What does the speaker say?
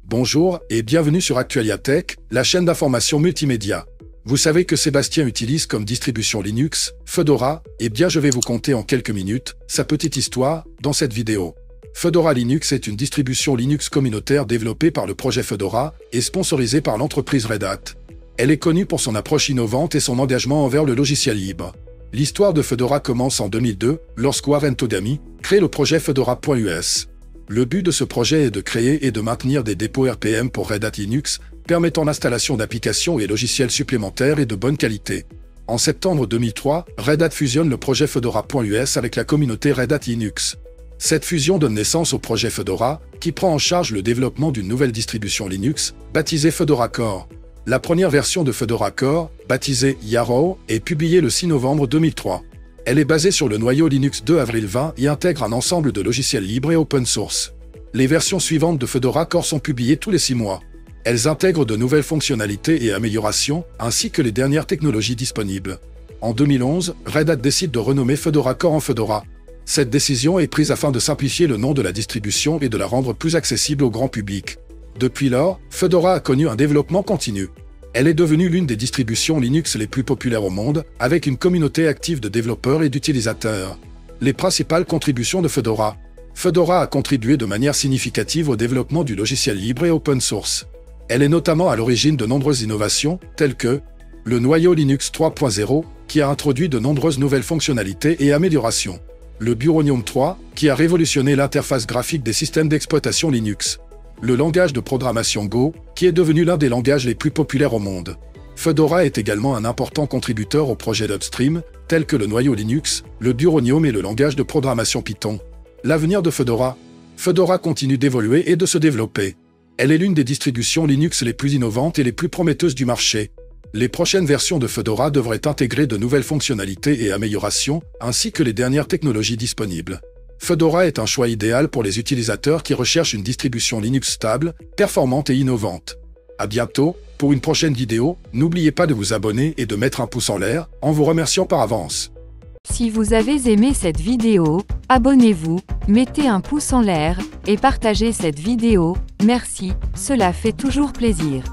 Bonjour et bienvenue sur Actualiatech, la chaîne d'information multimédia. Vous savez que Sébastien utilise comme distribution Linux, Fedora, et bien je vais vous conter en quelques minutes sa petite histoire dans cette vidéo. Fedora Linux est une distribution Linux communautaire développée par le projet Fedora et sponsorisée par l'entreprise Red Hat. Elle est connue pour son approche innovante et son engagement envers le logiciel libre. L'histoire de Fedora commence en 2002, lorsque Warren Todamy crée le projet Fedora.us. Le but de ce projet est de créer et de maintenir des dépôts RPM pour Red Hat Linux, permettant l'installation d'applications et logiciels supplémentaires et de bonne qualité. En septembre 2003, Red Hat fusionne le projet Fedora.us avec la communauté Red Hat Linux. Cette fusion donne naissance au projet Fedora, qui prend en charge le développement d'une nouvelle distribution Linux, baptisée Fedora Core. La première version de Fedora Core, baptisée Yarrow, est publiée le 6 novembre 2003. Elle est basée sur le noyau Linux 2 avril 20 et intègre un ensemble de logiciels libres et open source. Les versions suivantes de Fedora Core sont publiées tous les 6 mois. Elles intègrent de nouvelles fonctionnalités et améliorations, ainsi que les dernières technologies disponibles. En 2011, Red Hat décide de renommer Fedora Core en Fedora. Cette décision est prise afin de simplifier le nom de la distribution et de la rendre plus accessible au grand public. Depuis lors, Fedora a connu un développement continu. Elle est devenue l'une des distributions Linux les plus populaires au monde, avec une communauté active de développeurs et d'utilisateurs. Les principales contributions de Fedora. Fedora a contribué de manière significative au développement du logiciel libre et open source. Elle est notamment à l'origine de nombreuses innovations, telles que le noyau Linux 3.0, qui a introduit de nombreuses nouvelles fonctionnalités et améliorations. Le Buronium 3, qui a révolutionné l'interface graphique des systèmes d'exploitation Linux. Le langage de programmation Go, qui est devenu l'un des langages les plus populaires au monde. Fedora est également un important contributeur aux projets d'upstream, tels que le noyau Linux, le Buronium et le langage de programmation Python. L'avenir de Fedora. Fedora continue d'évoluer et de se développer. Elle est l'une des distributions Linux les plus innovantes et les plus prometteuses du marché. Les prochaines versions de Fedora devraient intégrer de nouvelles fonctionnalités et améliorations, ainsi que les dernières technologies disponibles. Fedora est un choix idéal pour les utilisateurs qui recherchent une distribution Linux stable, performante et innovante. À bientôt, pour une prochaine vidéo, n'oubliez pas de vous abonner et de mettre un pouce en l'air, en vous remerciant par avance. Si vous avez aimé cette vidéo, abonnez-vous, mettez un pouce en l'air, et partagez cette vidéo, merci, cela fait toujours plaisir.